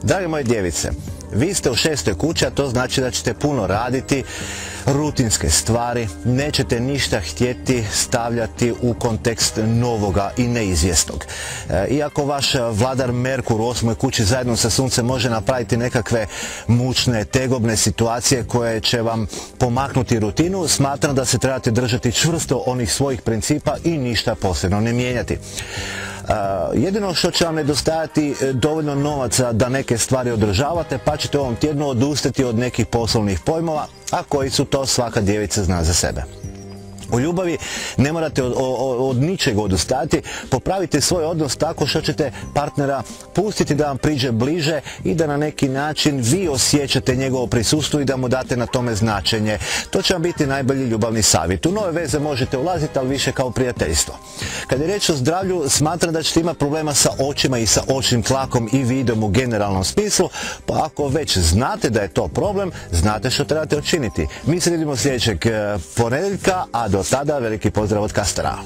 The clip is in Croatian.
Drage moje djevice, vi ste u 6. kući, a to znači da ćete puno raditi, rutinske stvari, nećete ništa htjeti stavljati u kontekst novoga i neizvjesnog. Iako vaš vladar Merkur u 8. kući zajedno sa Suncem može napraviti nekakve mučne, tegobne situacije koje će vam pomaknuti rutinu, smatram da se trebate držati čvrsto onih svojih principa i ništa posebno ne mijenjati. Jedino što će vam nedostajati dovoljno novaca da neke stvari održavate, pa ćete u ovom tjednu odustati od nekih poslovnih pojmova, a koji su to svaka djevica zna za sebe. U ljubavi ne morate od ničeg odustati, popravite svoj odnos tako što ćete partnera pustiti da vam priđe bliže i da na neki način vi osjećate njegovo prisustvo i da mu date na tome značenje. To će vam biti najbolji ljubavni savjet. U nove veze možete ulaziti, ali više kao prijateljstvo. Kad je riječ o zdravlju, smatram da ćete imati problema sa očima i sa očnim tlakom i vidom u generalnom smislu, pa ako već znate da je to problem, znate što trebate učiniti. Mi se vidimo sljedećeg ponedjeljka, a do tada veliki pozdrav od Kastara.